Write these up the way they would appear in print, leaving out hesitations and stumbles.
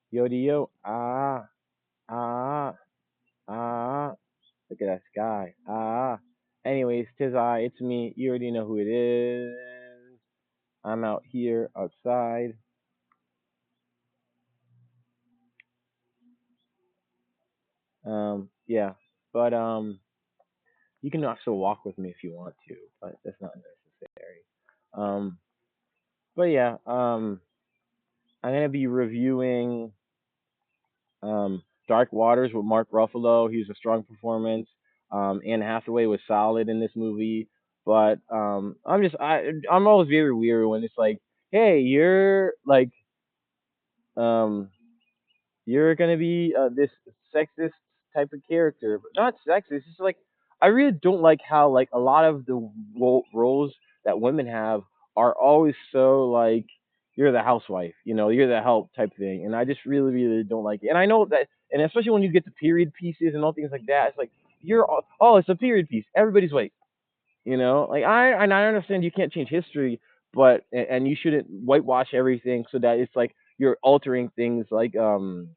Yo, yo, ah, ah. Look at that sky. Anyways, tis I. It's me. You already know who it is. I'm out here outside. Yeah, but you can also walk with me if you want to, but that's not necessary. Um, but yeah, I'm gonna be reviewing Dark Waters with Mark Ruffalo. He was a strong performance. Anne Hathaway was solid in this movie, but I'm always very weary when it's like, hey, um you're gonna be this sexist type of character, but not sexist. It's just like I really don't like how like a lot of the roles that women have are always so like you're the housewife, you're the help type thing, and I just really really don't like it. And I know that, and especially when you get to period pieces and all things like that, it's like it's a period piece. Everybody's white, like I understand you can't change history, but and you shouldn't whitewash everything so that it's like you're altering things like Hamilton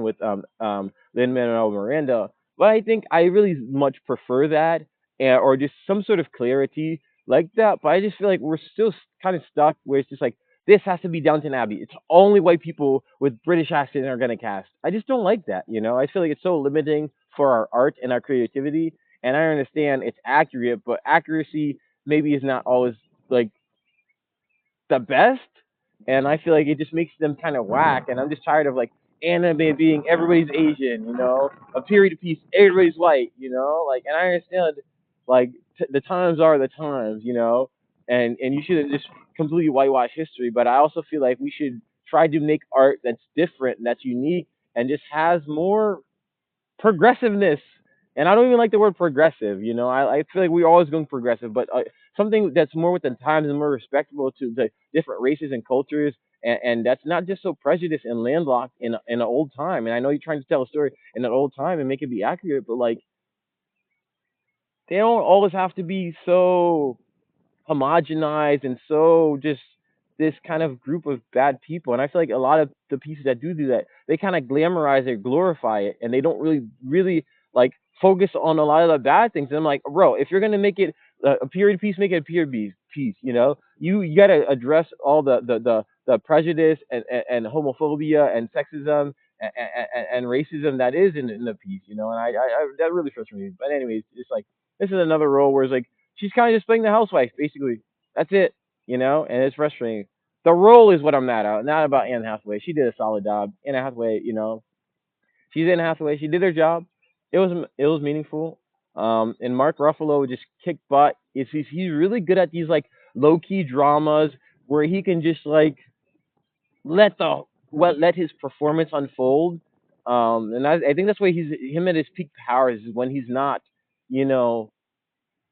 with Lin Manuel Miranda. But I think I really much prefer that, or just some sort of clarity like that. But I just feel like we're still kind of stuck where it's just like this has to be Downton Abbey. It's only white people with British accent are gonna cast. I just don't like that. I feel like it's so limiting for our art and our creativity. And I understand it's accurate, but accuracy maybe is not always like the best, and I feel like it just makes them kind of whack. And I'm just tired of like anime being everybody's Asian, a period piece, everybody's white, like. And I understand, like the times are the times, and you shouldn't just completely whitewash history. But I also feel like we should try to make art that's different, and that's unique, and just has more progressiveness. And I don't even like the word progressive. I feel like we're always going progressive, but something that's more with the times and more respectable to the different races and cultures, and that's not just so prejudiced and landlocked in an old time. And I know you're trying to tell a story in an old time and make it be accurate, but like they don't always have to be so homogenized and so just this kind of group of bad people. And I feel like a lot of the pieces that do that, they kind of glamorize it, glorify it, and they don't really like focus on a lot of the bad things. And I'm like, bro, if you're gonna make it a period piece, make it a period piece. You got to address all the prejudice and homophobia and sexism and racism that is in the piece. And I that really frustrates me. But anyways, it's like this is another role where it's like she's kind of just playing the housewife, basically. That's it, and it's frustrating. The role is what I'm mad at, not about Anne Hathaway. She did a solid job. Anne Hathaway, she's Anne Hathaway. She did her job. It was meaningful. And Mark Ruffalo just kicked butt. He's really good at these like low key dramas where he can just like let his performance unfold. And I think that's why he's him at his peak powers is when he's not, you know,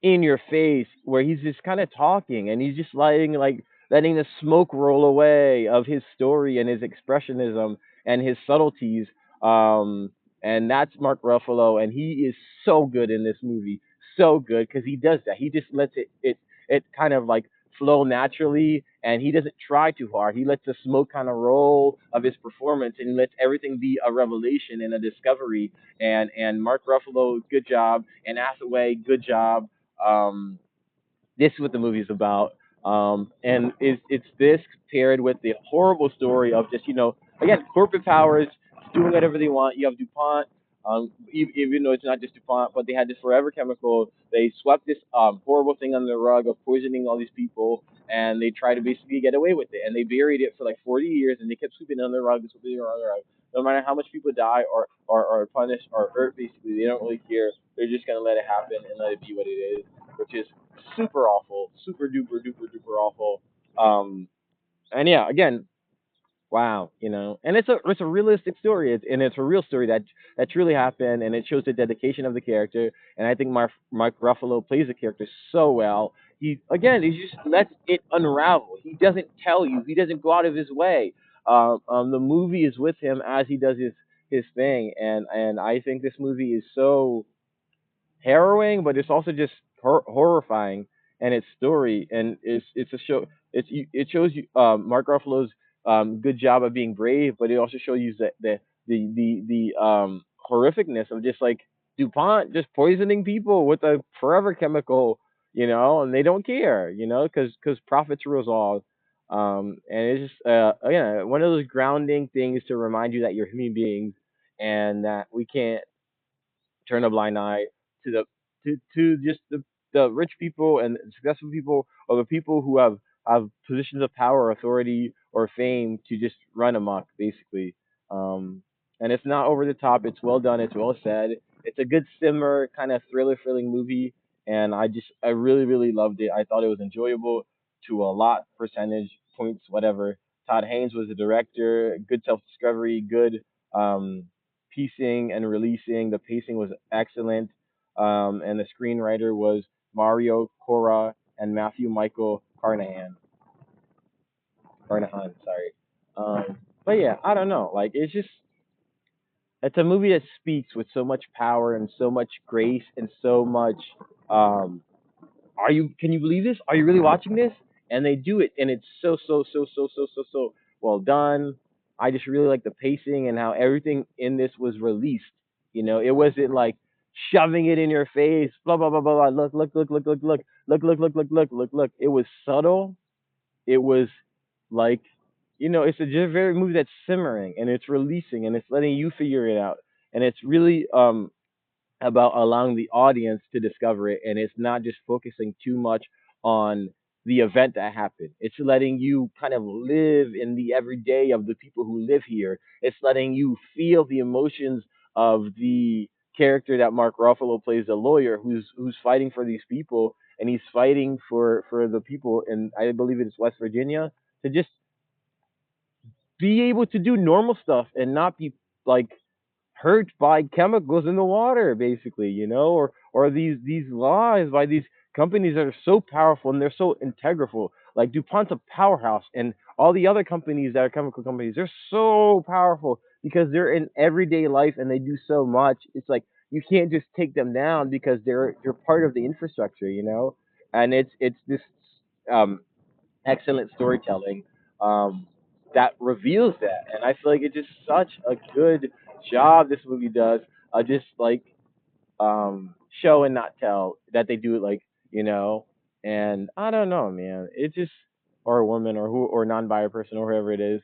in your face, where he's just kind of talking and he's just letting the smoke roll away of his story and his expressionism and his subtleties. Um, and that's Mark Ruffalo, and he is so good in this movie, so good because he does that. He just lets it kind of like flow naturally, and he doesn't try too hard. He lets the smoke kind of roll of his performance, and he lets everything be a revelation and a discovery. And Mark Ruffalo, good job, and Hathaway, good job. um, this is what the movie's about. And it's this paired with the horrible story of just, again, corporate powers doing whatever they want. You have DuPont, even though it's not just DuPont, but they had this forever chemical. They swept this horrible thing under the rug of poisoning all these people, and they tried to basically get away with it. And they buried it for like 40 years, and they kept sweeping it under the rug, sweeping it under the rug. No matter how much people die or punished or hurt, basically, they don't really care. They're just going to let it happen and let it be what it is, which is super awful, super duper duper duper awful. And yeah, again, wow, and it's a realistic story, and it's a real story that truly happened, and it shows the dedication of the character. And I think Mark Ruffalo plays the character so well. He just lets it unravel. He doesn't tell you. He doesn't go out of his way. The movie is with him as he does his thing, and I think this movie is so harrowing, but it's also just horrifying, and its story, and it's a show. It shows you Mark Ruffalo's good job of being brave, but it also shows you that the horrificness of just like DuPont just poisoning people with a forever chemical, and they don't care, because profits rules all. And it's just again one of those grounding things to remind you that you're human beings and that we can't turn a blind eye to to just the rich people and successful people, or the people who have positions of power, authority, or fame to just run amok, basically. Um, and it's not over the top. It's well done. It's well said. It's a good simmer kind of thriller, thrilling movie, and I really, really loved it. I thought it was enjoyable to a lot percentage points, whatever. Todd Haynes was the director. Good self discovery. Good um, piecing and releasing. The pacing was excellent, and the screenwriter was Mario Cora and Matthew Michael Carnahan. Sorry. But yeah, I don't know. Like it's a movie that speaks with so much power and so much grace and so much um, can you believe this? Are you really watching this? And they do it, and it's so well done. I just really like the pacing and how everything in this was released. It wasn't like shoving it in your face, blah blah blah blah blah. Look. It was subtle. It was like, it's a very movie that's simmering and it's releasing and it's letting you figure it out, and it's really about allowing the audience to discover it, and it's not just focusing too much on the event that happened. It's letting you kind of live in the everyday of the people who live here. It's letting you feel the emotions of the character that Mark Ruffalo plays, the lawyer who's fighting for these people, and he's fighting for the people, and I believe it's West Virginia, to just be able to do normal stuff and not be like hurt by chemicals in the water, basically, or these laws by these companies that are so powerful and they're so integral. Like DuPont's a powerhouse, and all the other companies that are chemical companies, they're so powerful because they're in everyday life and they do so much. It's like you can't just take them down because they're part of the infrastructure. And it's this um excellent storytelling um, that reveals that. And I feel like it's just such a good job this movie does. Just like show and not tell that they do it like you know. And I don't know, man. It just or a woman or who or non-binary person or whoever it is.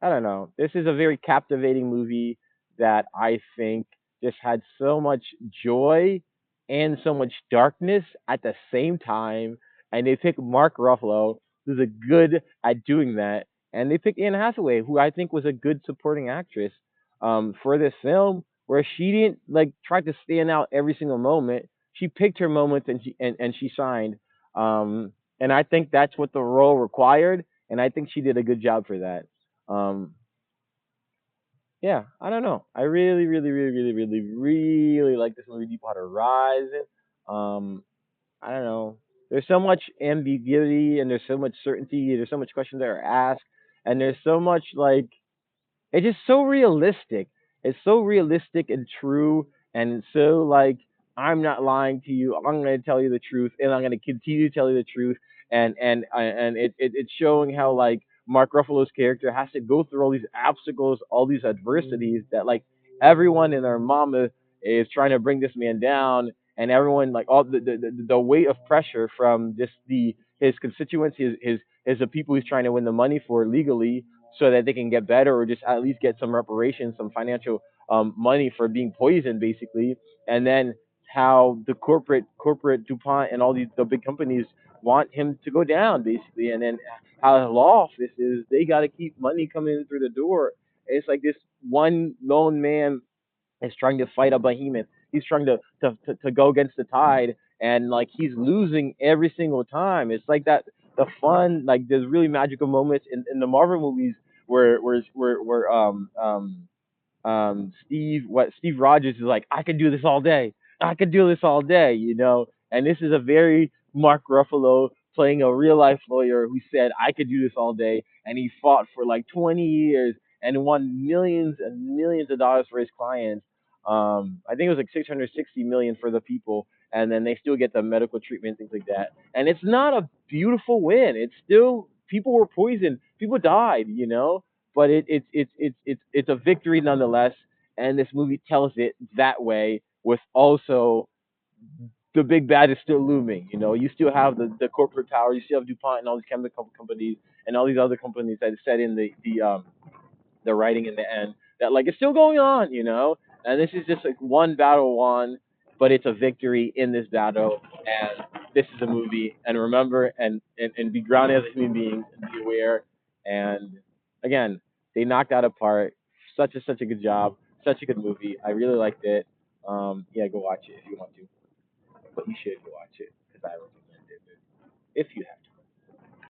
I don't know. This is a very captivating movie that I think just had so much joy and so much darkness at the same time. And they picked Mark Ruffalo, who's a good at doing that, and they picked Anne Hathaway, who I think was a good supporting actress for this film, where she didn't like try to stand out every single moment. She picked her moments and she shined. And I think that's what the role required, and I think she did a good job for that. Um, yeah, I don't know. I really, really, really, really, really, really like this movie, Deepwater Horizon. Um, I don't know. There's so much ambiguity and there's so much certainty. There's so much questions that are asked, and there's so much like it's just so realistic. It's so realistic and true, and it's so like I'm not lying to you. I'm going to tell you the truth, and I'm going to continue to tell you the truth. And it's showing how like Mark Ruffalo's character has to go through all these obstacles, all these adversities that like everyone and their mama is trying to bring this man down, and everyone like all the weight of pressure from just the his constituents, his the people he's trying to win the money for legally so that they can get better or just at least get some reparations, some financial money for being poisoned, basically. And then how the corporate DuPont and all these the big companies want him to go down, basically. And then how the law office is they got to keep money coming in through the door. And it's like this one lone man is trying to fight a behemoth. He's trying to go against the tide, and like he's losing every single time. It's like that the fun like there's really magical moments in the Marvel movies where Steve Rogers is like, I could do this all day. I could do this all day. And this is a very Mark Ruffalo playing a real life lawyer who said I could do this all day, and he fought for like 20 years and won millions and millions of dollars for his clients. I think it was like 660 million for the people, and then they still get the medical treatment, things like that. And it's not a beautiful win. It's still people were poisoned, people died, but it's a victory nonetheless. And this movie tells it that way, with also the big bad is still looming. You still have the corporate power, you still have DuPont and all these chemical companies and all these other companies that set in the writing in the end that like it's still going on. And this is just like one battle won, but it's a victory in this battle, and this is a movie. And remember, and be grounded as a human being, and be aware. And again, they knocked out apart. Such a good job, such a good movie. I really liked it. Yeah, go watch it if you want to, but you should go watch it because I recommend it if you have